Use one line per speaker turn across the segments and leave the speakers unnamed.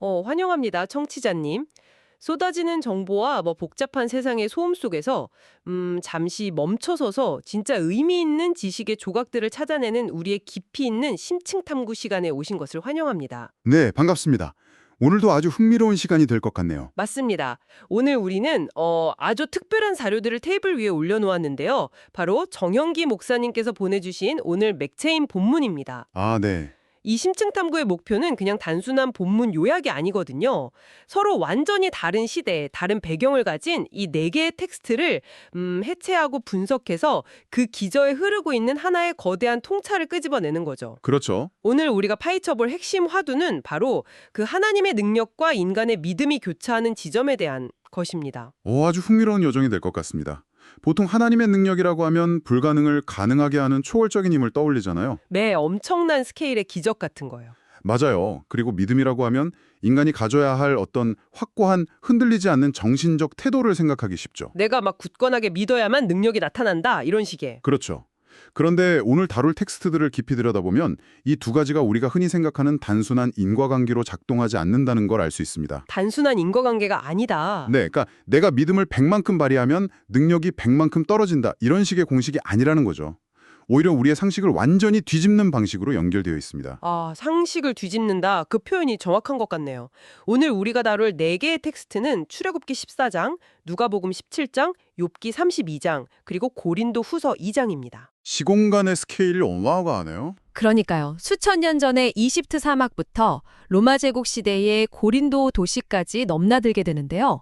환영합니다, 청취자님. 쏟아지는 정보와 복잡한 세상의 소음 속에서 잠시 멈춰서서 진짜 의미 있는 지식의 조각들을 찾아내는 우리의 깊이 있는 심층 탐구 시간에 오신 것을 환영합니다.
네, 반갑습니다. 오늘도 아주 흥미로운 시간이 될 것 같네요.
맞습니다. 오늘 우리는 아주 특별한 자료들을 테이블 위에 올려놓았는데요. 바로 정영기 목사님께서 보내주신 오늘 맥체인 본문입니다.
아, 네.
이 심층 탐구의 목표는 그냥 단순한 본문 요약이 아니거든요. 서로 완전히 다른 시대, 다른 배경을 가진 이 네 개의 텍스트를 해체하고 분석해서 그 기저에 흐르고 있는 하나의 거대한 통찰을 끄집어내는 거죠.
그렇죠.
오늘 우리가 파헤쳐볼 핵심 화두는 바로 그 하나님의 능력과 인간의 믿음이 교차하는 지점에 대한 것입니다.
아주 흥미로운 요정이 될 것 같습니다. 보통 하나님의 능력이라고 하면 불가능을 가능하게 하는 초월적인 힘을 떠올리잖아요.
네, 엄청난 스케일의 기적 같은 거예요.
맞아요. 그리고 믿음이라고 하면 인간이 가져야 할 어떤 확고한 흔들리지 않는 정신적 태도를 생각하기 쉽죠.
내가 막 굳건하게 믿어야만 능력이 나타난다, 이런 식의.
그렇죠. 그런데 오늘 다룰 텍스트들을 깊이 들여다보면 이 두 가지가 우리가 흔히 생각하는 단순한 인과관계로 작동하지 않는다는 걸 알 수 있습니다.
단순한 인과관계가 아니다.
네, 그러니까 내가 믿음을 100만큼 발휘하면 능력이 100만큼 떨어진다. 이런 식의 공식이 아니라는 거죠. 오히려 우리의 상식을 완전히 뒤집는 방식으로 연결되어 있습니다.
아, 상식을 뒤집는다. 그 표현이 정확한 것 같네요. 오늘 우리가 다룰 네 개의 텍스트는 출애굽기 14장, 누가복음 17장, 욥기 32장, 그리고 고린도 후서 2장입니다.
시공간의 스케일이 어마어마하네요.
그러니까요. 수천 년 전의 이집트 사막부터 로마 제국 시대의 고린도 도시까지 넘나들게 되는데요.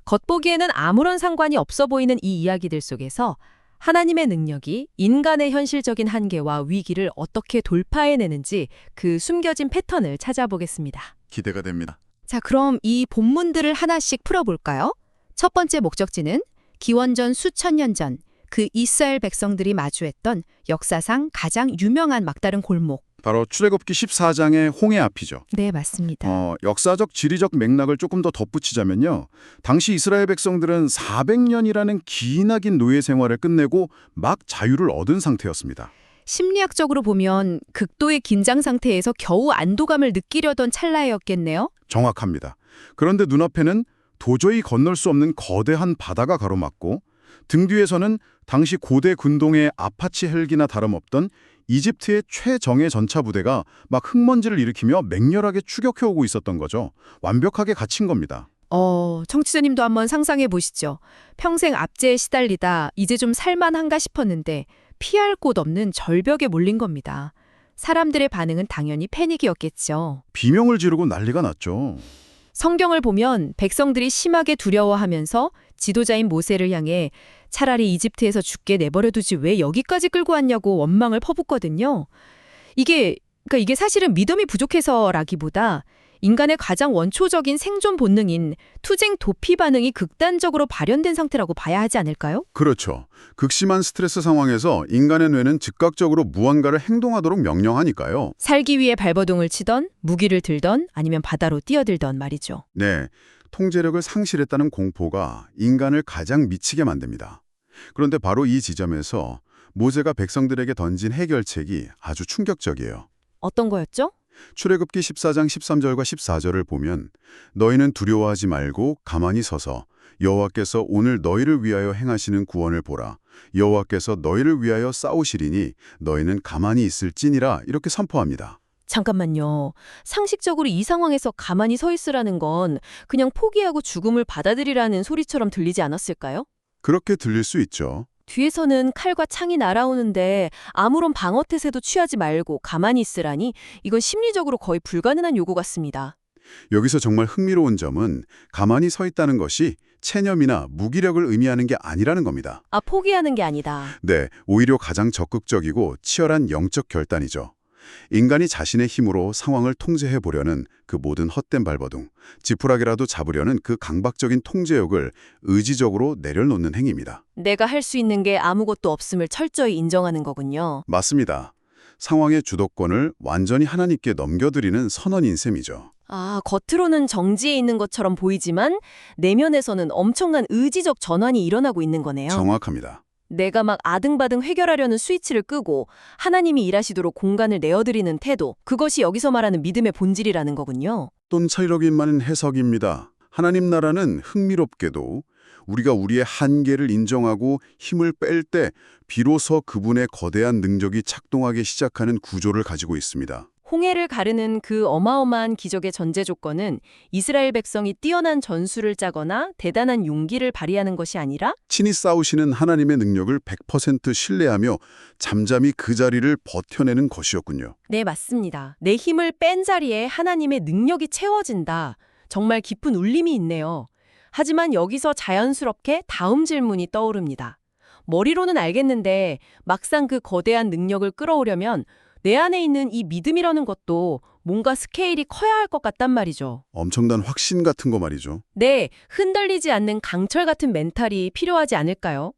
겉보기에는 아무런 상관이 없어 보이는 이 이야기들 속에서 하나님의 능력이 인간의 현실적인 한계와 위기를 어떻게 돌파해내는지 그 숨겨진 패턴을 찾아보겠습니다.
기대가 됩니다.
자, 그럼 이 본문들을 하나씩 풀어볼까요? 첫 번째 목적지는 기원전 수천 년 전 그 이스라엘 백성들이 마주했던 역사상 가장 유명한 막다른 골목.
바로 출애굽기 14장의 홍해 앞이죠.
네, 맞습니다.
역사적 지리적 맥락을 조금 더 덧붙이자면요. 당시 이스라엘 백성들은 400년이라는 기나긴 노예 생활을 끝내고 막 자유를 얻은 상태였습니다.
심리학적으로 보면 극도의 긴장 상태에서 겨우 안도감을 느끼려던 찰나였겠네요.
정확합니다. 그런데 눈앞에는 도저히 건널 수 없는 거대한 바다가 가로막고 등 뒤에서는 당시 고대 군동의 아파치 헬기나 다름없던 이집트의 최정예 전차 부대가 막 흙먼지를 일으키며 맹렬하게 추격해오고 있었던 거죠. 완벽하게 갇힌 겁니다.
청취자님도 한번 상상해 보시죠. 평생 압제에 시달리다 이제 좀 살만한가 싶었는데 피할 곳 없는 절벽에 몰린 겁니다. 사람들의 반응은 당연히 패닉이었겠죠.
비명을 지르고 난리가 났죠.
성경을 보면 백성들이 심하게 두려워하면서 지도자인 모세를 향해 차라리 이집트에서 죽게 내버려두지 왜 여기까지 끌고 왔냐고 원망을 퍼붓거든요. 이게 사실은 믿음이 부족해서라기보다 인간의 가장 원초적인 생존 본능인 투쟁 도피 반응이 극단적으로 발현된 상태라고 봐야 하지 않을까요?
그렇죠. 극심한 스트레스 상황에서 인간의 뇌는 즉각적으로 무언가를 행동하도록 명령하니까요.
살기 위해 발버둥을 치던 무기를 들던 아니면 바다로 뛰어들던 말이죠.
네, 통제력을 상실했다는 공포가 인간을 가장 미치게 만듭니다. 그런데 바로 이 지점에서 모세가 백성들에게 던진 해결책이 아주 충격적이에요.
어떤 거였죠?
출애굽기 14장 13절과 14절을 보면 너희는 두려워하지 말고 가만히 서서 여호와께서 오늘 너희를 위하여 행하시는 구원을 보라. 여호와께서 너희를 위하여 싸우시리니 너희는 가만히 있을지니라 이렇게 선포합니다.
잠깐만요. 상식적으로 이 상황에서 가만히 서 있으라는 건 그냥 포기하고 죽음을 받아들이라는 소리처럼 들리지 않았을까요?
그렇게 들릴 수 있죠.
뒤에서는 칼과 창이 날아오는데 아무런 방어태세도 취하지 말고 가만히 있으라니 이건 심리적으로 거의 불가능한 요구 같습니다.
여기서 정말 흥미로운 점은 가만히 서 있다는 것이 체념이나 무기력을 의미하는 게 아니라는 겁니다.
아, 포기하는 게 아니다.
네, 오히려 가장 적극적이고 치열한 영적 결단이죠. 인간이 자신의 힘으로 상황을 통제해 보려는 그 모든 헛된 발버둥, 지푸라기라도 잡으려는 그 강박적인 통제욕을 의지적으로 내려놓는 행위입니다.
내가 할 수 있는 게 아무것도 없음을 철저히 인정하는 거군요.
맞습니다. 상황의 주도권을 완전히 하나님께 넘겨드리는 선언인 셈이죠.
아, 겉으로는 정지해 있는 것처럼 보이지만 내면에서는 엄청난 의지적 전환이 일어나고 있는 거네요.
정확합니다.
내가 막 아등바등 해결하려는 스위치를 끄고 하나님이 일하시도록 공간을 내어드리는 태도, 그것이 여기서 말하는 믿음의 본질이라는 거군요.
똔차이러기만 해석입니다. 하나님 나라는 흥미롭게도 우리가 우리의 한계를 인정하고 힘을 뺄 때 비로소 그분의 거대한 능력이 작동하기 시작하는 구조를 가지고 있습니다.
홍해를 가르는 그 어마어마한 기적의 전제 조건은 이스라엘 백성이 뛰어난 전술을 짜거나 대단한 용기를 발휘하는 것이 아니라
친히 싸우시는 하나님의 능력을 100% 신뢰하며 잠잠히 그 자리를 버텨내는 것이었군요.
네, 맞습니다. 내 힘을 뺀 자리에 하나님의 능력이 채워진다. 정말 깊은 울림이 있네요. 하지만 여기서 자연스럽게 다음 질문이 떠오릅니다. 머리로는 알겠는데 막상 그 거대한 능력을 끌어오려면 내 안에 있는 이 믿음이라는 것도 뭔가 스케일이 커야 할 것 같단 말이죠.
엄청난 확신 같은 거 말이죠.
네, 흔들리지 않는 강철 같은 멘탈이 필요하지 않을까요?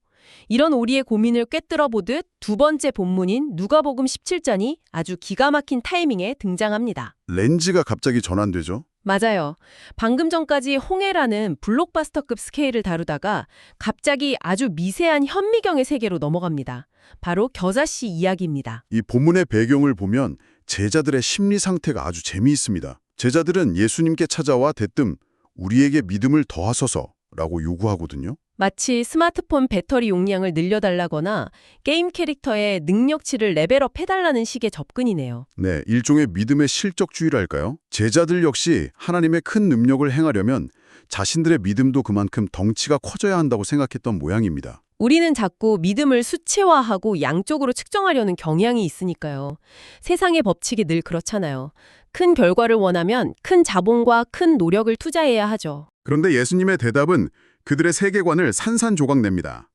이런 우리의 고민을 꿰뚫어 보듯 두 번째 본문인 누가복음 17장이 아주 기가 막힌 타이밍에 등장합니다.
렌즈가 갑자기 전환되죠.
맞아요. 방금 전까지 홍해라는 블록바스터급 스케일을 다루다가 갑자기 아주 미세한 현미경의 세계로 넘어갑니다. 바로 겨자씨 이야기입니다.
이 본문의 배경을 보면 제자들의 심리 상태가 아주 재미있습니다. 제자들은 예수님께 찾아와 대뜸 우리에게 믿음을 더하소서라고 요구하거든요.
마치 스마트폰 배터리 용량을 늘려달라거나 게임 캐릭터의 능력치를 레벨업 해달라는 식의 접근이네요.
네, 일종의 믿음의 실적주의랄까요? 제자들 역시 하나님의 큰 능력을 행하려면 자신들의 믿음도 그만큼 덩치가 커져야 한다고 생각했던 모양입니다.
우리는 자꾸 믿음을 수치화하고 양쪽으로 측정하려는 경향이 있으니까요. 세상의 법칙이 늘 그렇잖아요. 큰 결과를 원하면 큰 자본과 큰 노력을 투자해야 하죠.
그런데 예수님의 대답은 그들의 세계관을 산산조각냅니다.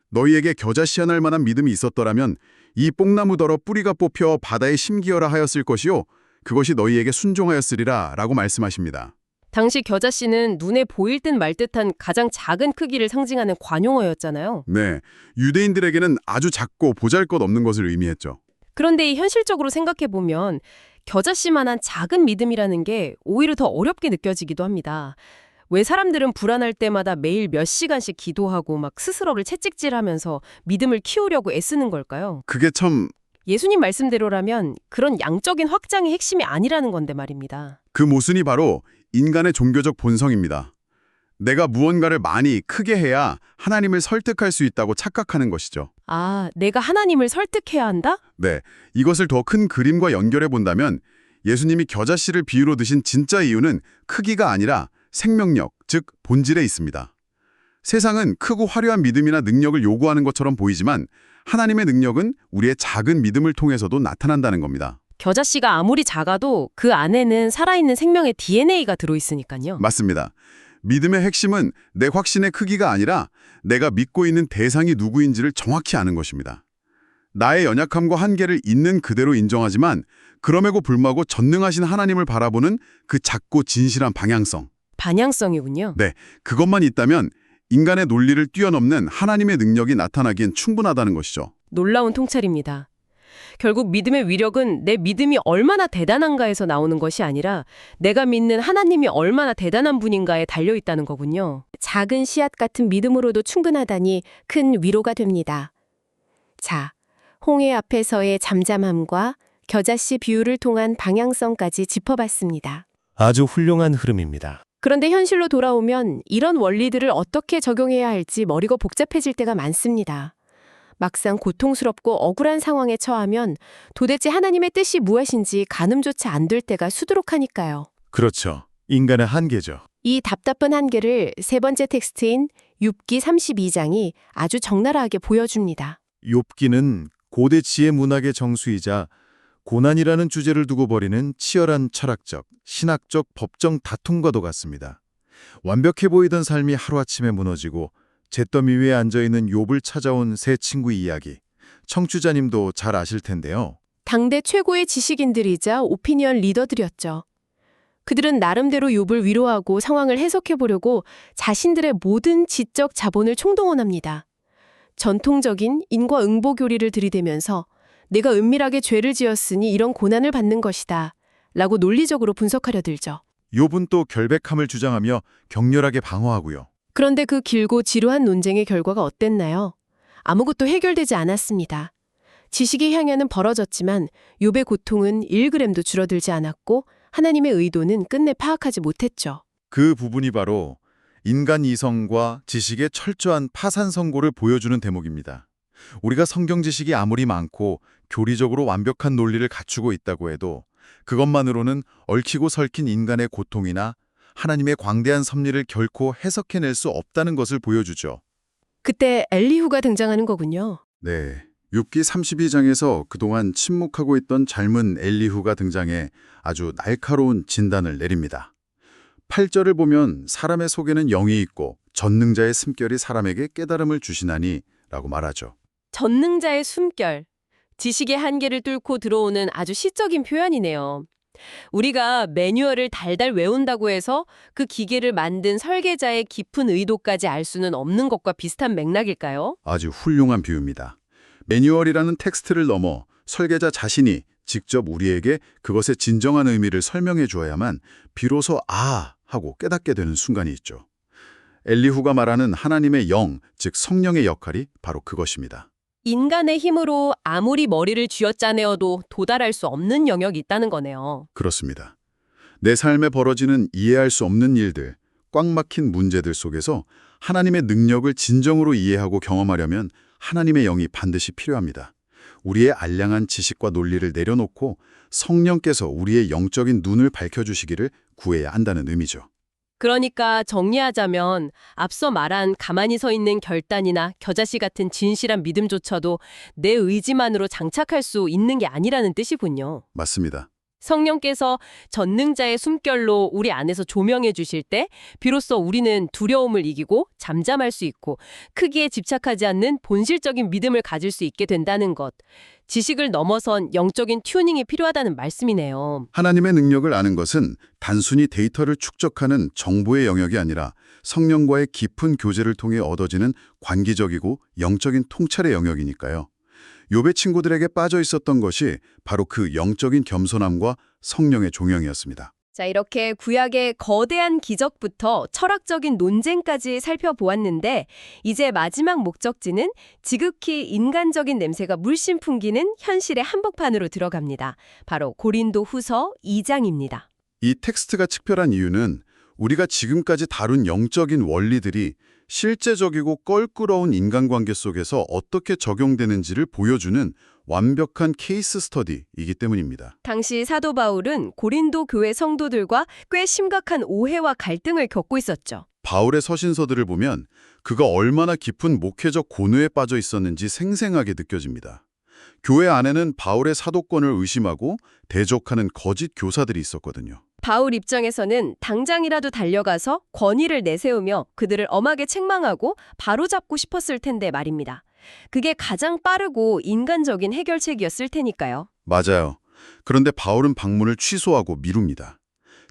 너희에게 겨자씨 하나일 만한 믿음이 있었더라면 이 뽕나무더러 뿌리가 뽑혀 바다에 심기어라 하였을 것이요 그것이 너희에게 순종하였으리라 라고 말씀하십니다.
당시 겨자씨는 눈에 보일 듯 말 듯한 가장 작은 크기를 상징하는 관용어였잖아요.
네, 유대인들에게는 아주 작고 보잘것없는 것을 의미했죠.
그런데 이 현실적으로 생각해보면 겨자씨만한 작은 믿음이라는 게 오히려 더 어렵게 느껴지기도 합니다. 왜 사람들은 불안할 때마다 매일 몇 시간씩 기도하고 막 스스로를 채찍질하면서 믿음을 키우려고 애쓰는 걸까요?
그게 참
예수님 말씀대로라면 그런 양적인 확장이 핵심이 아니라는 건데 말입니다.
그 모순이 바로 인간의 종교적 본성입니다. 내가 무언가를 많이 크게 해야 하나님을 설득할 수 있다고 착각하는 것이죠.
아, 내가 하나님을 설득해야 한다?
네, 이것을 더 큰 그림과 연결해 본다면 예수님이 겨자씨를 비유로 드신 진짜 이유는 크기가 아니라 생명력, 즉 본질에 있습니다. 세상은 크고 화려한 믿음이나 능력을 요구하는 것처럼 보이지만 하나님의 능력은 우리의 작은 믿음을 통해서도 나타난다는 겁니다.
겨자씨가 아무리 작아도 그 안에는 살아있는 생명의 DNA가 들어있으니까요.
맞습니다. 믿음의 핵심은 내 확신의 크기가 아니라 내가 믿고 있는 대상이 누구인지를 정확히 아는 것입니다. 나의 연약함과 한계를 있는 그대로 인정하지만 그럼에도 불구하고 전능하신 하나님을 바라보는 그 작고 진실한 방향성.
반향성이군요.
네, 그것만 있다면 인간의 논리를 뛰어넘는 하나님의 능력이 나타나기엔 충분하다는 것이죠.
놀라운 통찰입니다. 결국 믿음의 위력은 내 믿음이 얼마나 대단한가에서 나오는 것이 아니라 내가 믿는 하나님이 얼마나 대단한 분인가에 달려있다는 거군요.
작은 씨앗 같은 믿음으로도 충분하다니 큰 위로가 됩니다. 자, 홍해 앞에서의 잠잠함과 겨자씨 비유를 통한 방향성까지 짚어봤습니다.
아주 훌륭한 흐름입니다.
그런데 현실로 돌아오면 이런 원리들을 어떻게 적용해야 할지 머리가 복잡해질 때가 많습니다. 막상 고통스럽고 억울한 상황에 처하면 도대체 하나님의 뜻이 무엇인지 가늠조차 안 될 때가 수두룩하니까요.
그렇죠. 인간의 한계죠.
이 답답한 한계를 세 번째 텍스트인 욥기 32장이 아주 적나라하게 보여줍니다.
욥기는 고대 지혜 문학의 정수이자 고난이라는 주제를 두고 벌이는 치열한 철학적, 신학적, 법정 다툼과도 같습니다. 완벽해 보이던 삶이 하루아침에 무너지고 잿더미 위에 앉아있는 욥을 찾아온 세 친구 이야기. 청취자님도 잘 아실 텐데요.
당대 최고의 지식인들이자 오피니언 리더들이었죠. 그들은 나름대로 욥을 위로하고 상황을 해석해 보려고 자신들의 모든 지적 자본을 총동원합니다. 전통적인 인과응보 교리를 들이대면서 내가 은밀하게 죄를 지었으니 이런 고난을 받는 것이다 라고 논리적으로 분석하려 들죠.
욥은 또 결백함을 주장하며 격렬하게 방어하고요.
그런데 그 길고 지루한 논쟁의 결과가 어땠나요? 아무것도 해결되지 않았습니다. 지식의 향연은 벌어졌지만 욥의 고통은 1g도 줄어들지 않았고 하나님의 의도는 끝내 파악하지 못했죠.
그 부분이 바로 인간 이성과 지식의 철저한 파산 선고를 보여주는 대목입니다. 우리가 성경 지식이 아무리 많고 교리적으로 완벽한 논리를 갖추고 있다고 해도 그것만으로는 얽히고 설킨 인간의 고통이나 하나님의 광대한 섭리를 결코 해석해낼 수 없다는 것을 보여주죠.
그때 엘리후가 등장하는 거군요.
네, 욥기 32장에서 그동안 침묵하고 있던 젊은 엘리후가 등장해 아주 날카로운 진단을 내립니다. 8절을 보면 사람의 속에는 영이 있고 전능자의 숨결이 사람에게 깨달음을 주시나니 라고 말하죠.
전능자의 숨결. 지식의 한계를 뚫고 들어오는 아주 시적인 표현이네요. 우리가 매뉴얼을 달달 외운다고 해서 그 기계를 만든 설계자의 깊은 의도까지 알 수는 없는 것과 비슷한 맥락일까요?
아주 훌륭한 비유입니다. 매뉴얼이라는 텍스트를 넘어 설계자 자신이 직접 우리에게 그것의 진정한 의미를 설명해 주어야만 비로소 아! 하고 깨닫게 되는 순간이 있죠. 엘리후가 말하는 하나님의 영, 즉 성령의 역할이 바로 그것입니다.
인간의 힘으로 아무리 머리를 쥐어짜내어도 도달할 수 없는 영역이 있다는 거네요.
그렇습니다. 내 삶에 벌어지는 이해할 수 없는 일들, 꽉 막힌 문제들 속에서 하나님의 능력을 진정으로 이해하고 경험하려면 하나님의 영이 반드시 필요합니다. 우리의 알량한 지식과 논리를 내려놓고 성령께서 우리의 영적인 눈을 밝혀주시기를 구해야 한다는 의미죠.
그러니까 정리하자면 앞서 말한 가만히 서 있는 결단이나 겨자씨 같은 진실한 믿음조차도 내 의지만으로 장착할 수 있는 게 아니라는 뜻이군요.
맞습니다.
성령께서 전능자의 숨결로 우리 안에서 조명해 주실 때 비로소 우리는 두려움을 이기고 잠잠할 수 있고 크기에 집착하지 않는 본질적인 믿음을 가질 수 있게 된다는 것. 지식을 넘어선 영적인 튜닝이 필요하다는 말씀이네요.
하나님의 능력을 아는 것은 단순히 데이터를 축적하는 정보의 영역이 아니라 성령과의 깊은 교제를 통해 얻어지는 관기적이고 영적인 통찰의 영역이니까요. 욥의 친구들에게 빠져 있었던 것이 바로 그 영적인 겸손함과 성령의 종영이었습니다.
자, 이렇게 구약의 거대한 기적부터 철학적인 논쟁까지 살펴보았는데 이제 마지막 목적지는 지극히 인간적인 냄새가 물씬 풍기는 현실의 한복판으로 들어갑니다. 바로 고린도 후서 2장입니다.
이 텍스트가 특별한 이유는 우리가 지금까지 다룬 영적인 원리들이 실제적이고 껄끄러운 인간관계 속에서 어떻게 적용되는지를 보여주는 완벽한 케이스 스터디이기 때문입니다.
당시 사도 바울은 고린도 교회 성도들과 꽤 심각한 오해와 갈등을 겪고 있었죠.
바울의 서신서들을 보면 그가 얼마나 깊은 목회적 고뇌에 빠져 있었는지 생생하게 느껴집니다. 교회 안에는 바울의 사도권을 의심하고 대적하는 거짓 교사들이 있었거든요.
바울 입장에서는 당장이라도 달려가서 권위를 내세우며 그들을 엄하게 책망하고 바로잡고 싶었을 텐데 말입니다. 그게 가장 빠르고 인간적인 해결책이었을 테니까요.
맞아요. 그런데 바울은 방문을 취소하고 미룹니다.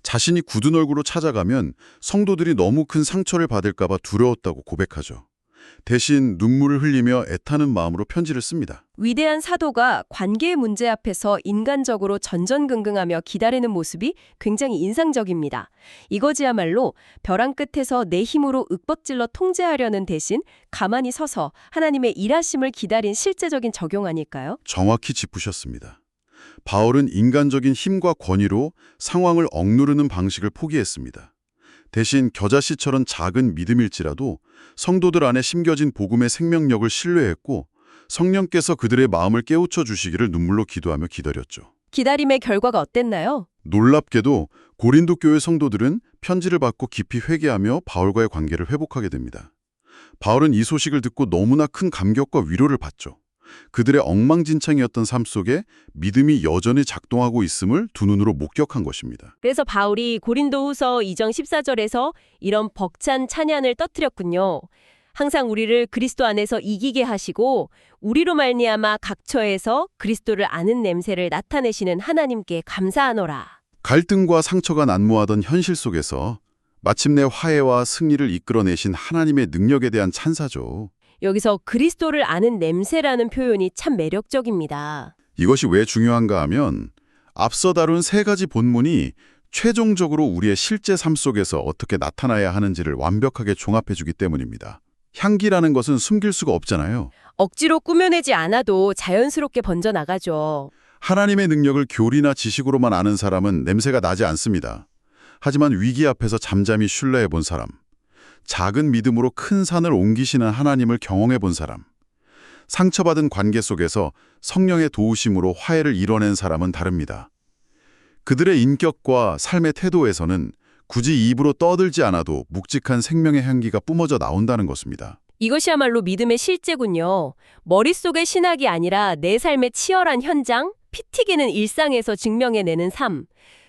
자신이 굳은 얼굴로 찾아가면 성도들이 너무 큰 상처를 받을까 봐 두려웠다고 고백하죠. 대신 눈물을 흘리며 애타는 마음으로 편지를 씁니다.
위대한 사도가 관계의 문제 앞에서 인간적으로 전전긍긍하며 기다리는 모습이 굉장히 인상적입니다. 이거지야말로 벼랑 끝에서 내 힘으로 윽박질러 통제하려는 대신 가만히 서서 하나님의 일하심을 기다린 실제적인 적용 아닐까요?
정확히 짚으셨습니다. 바울은 인간적인 힘과 권위로 상황을 억누르는 방식을 포기했습니다. 대신 겨자씨처럼 작은 믿음일지라도 성도들 안에 심겨진 복음의 생명력을 신뢰했고 성령께서 그들의 마음을 깨우쳐 주시기를 눈물로 기도하며 기다렸죠.
기다림의 결과가 어땠나요?
놀랍게도 고린도 교회 성도들은 편지를 받고 깊이 회개하며 바울과의 관계를 회복하게 됩니다. 바울은 이 소식을 듣고 너무나 큰 감격과 위로를 받죠. 그들의 엉망진창이었던 삶 속에 믿음이 여전히 작동하고 있음을 두 눈으로 목격한 것입니다.
그래서 바울이 고린도후서 2장 14절에서 이런 벅찬 찬양을 터뜨렸군요. 항상 우리를 그리스도 안에서 이기게 하시고 우리로 말미암아 각처에서 그리스도를 아는 냄새를 나타내시는 하나님께 감사하노라.
갈등과 상처가 난무하던 현실 속에서 마침내 화해와 승리를 이끌어내신 하나님의 능력에 대한 찬사죠.
여기서 그리스도를 아는 냄새라는 표현이 참 매력적입니다.
이것이 왜 중요한가 하면 앞서 다룬 세 가지 본문이 최종적으로 우리의 실제 삶 속에서 어떻게 나타나야 하는지를 완벽하게 종합해주기 때문입니다. 향기라는 것은 숨길 수가 없잖아요.
억지로 꾸며내지 않아도 자연스럽게 번져나가죠.
하나님의 능력을 교리나 지식으로만 아는 사람은 냄새가 나지 않습니다. 하지만 위기 앞에서 잠잠히 신뢰해 본 사람, 작은 믿음으로 큰 산을 옮기시는 하나님을 경험해 본 사람, 상처받은 관계 속에서 성령의 도우심으로 화해를 이뤄낸 사람은 다릅니다. 그들의 인격과 삶의 태도에서는 굳이 입으로 떠들지 않아도 묵직한 생명의 향기가 뿜어져 나온다는 것입니다.
이것이야말로 믿음의 실제군요. 머릿속의 신학이 아니라 내 삶의 치열한 현장, 피 튀기는 일상에서 증명해내는 삶.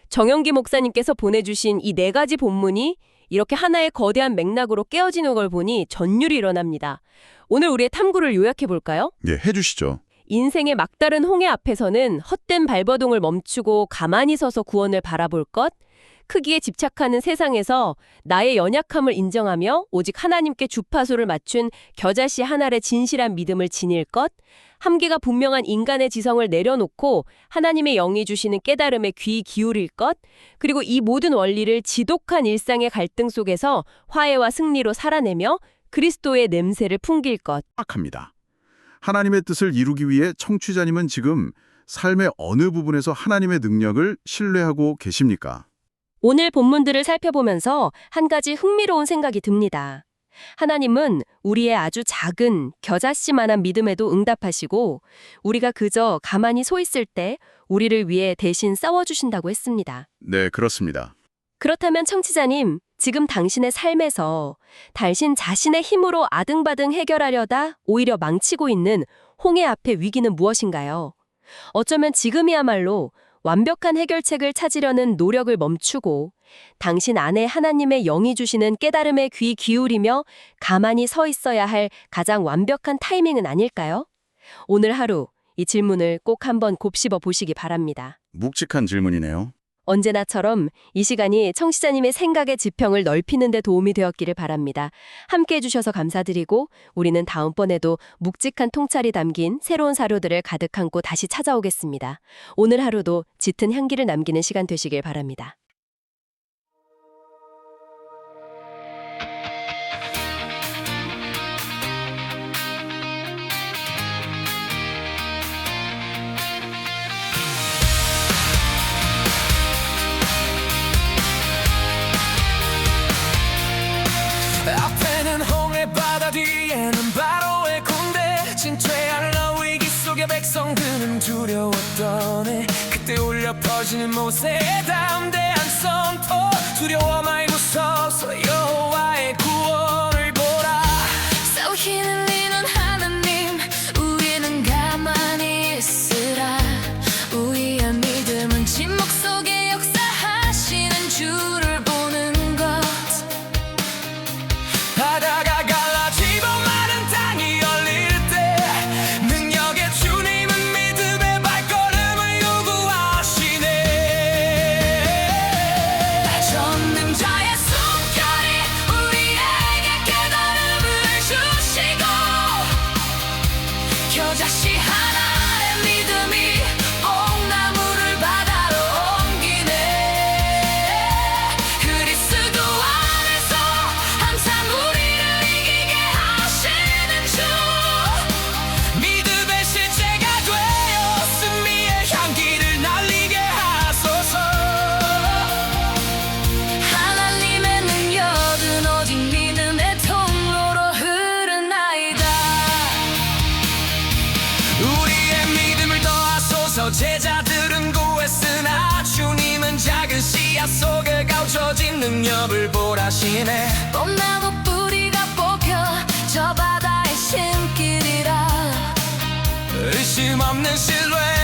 정영기 목사님께서 보내주신 이 4가지 본문이 이렇게 하나의 거대한 맥락으로 깨어지는 걸 보니 전율이 일어납니다. 오늘 우리의 탐구를 요약해볼까요?
예, 해주시죠.
인생의 막다른 홍해 앞에서는 헛된 발버둥을 멈추고 가만히 서서 구원을 바라볼 것, 크기에 집착하는 세상에서 나의 연약함을 인정하며 오직 하나님께 주파수를 맞춘 겨자씨 한 알의 진실한 믿음을 지닐 것, 한계가 분명한 인간의 지성을 내려놓고 하나님의 영이 주시는 깨달음에 귀 기울일 것, 그리고 이 모든 원리를 지독한 일상의 갈등 속에서 화해와 승리로 살아내며 그리스도의 냄새를 풍길 것.
합니다. 하나님의 뜻을 이루기 위해 청취자님은 지금 삶의 어느 부분에서 하나님의 능력을 신뢰하고 계십니까?
오늘 본문들을 살펴보면서 한 가지 흥미로운 생각이 듭니다. 하나님은 우리의 아주 작은 겨자씨만한 믿음에도 응답하시고 우리가 그저 가만히 서 있을 때 우리를 위해 대신 싸워주신다고 했습니다.
네, 그렇습니다.
그렇다면 청취자님, 지금 당신의 삶에서 당신 자신의 힘으로 아등바등 해결하려다 오히려 망치고 있는 홍해 앞의 위기는 무엇인가요? 어쩌면 지금이야말로 완벽한 해결책을 찾으려는 노력을 멈추고 당신 안에 하나님의 영이 주시는 깨달음에 귀 기울이며 가만히 서 있어야 할 가장 완벽한 타이밍은 아닐까요? 오늘 하루 이 질문을 꼭 한번 곱씹어 보시기 바랍니다.
묵직한 질문이네요.
언제나처럼 이 시간이 청취자님의 생각의 지평을 넓히는 데 도움이 되었기를 바랍니다. 함께 해주셔서 감사드리고 우리는 다음번에도 묵직한 통찰이 담긴 새로운 사료들을 가득 안고 다시 찾아오겠습니다. 오늘 하루도 짙은 향기를 남기는 시간 되시길 바랍니다.
앞에는 홍해바다 뒤에는 바로의 군대 진퇴할 위기 속의 백성들은 두려웠더니 그때 울려 퍼지는 모세의 담대한 선포 두려워 말고 서서 여호와의 구원을 보라
싸우히 흘리는 하나님 우리는 가만히 있으라 우리의 믿음은 침묵 속에 역사하시는 주를 보는 것
바다가 갈라지고 마른 땅이 열릴 때 능력의 주님은 믿음의 발걸음을 요구하시네
전능자의 숨결이 우리에게 깨달음을 주시고 겨자씨 하나의 믿음이 뽕나무를 바다로 옮기네 그리스도 안에서 항상 우리를 이기게 하시는 주
믿음의 실제가 되어 승리의 향기를 날리게 하소서
하나님의 능력은 오직 믿음의 통로로 흐르나이다
우리의 믿음을 더하소서 제자들은 구했으나 주님은 작은 씨앗 속에 감춰진 능력을 보라시네
봄나무 뿌리가 뽑혀 저 바다에 심기리라
의심 없는 신뢰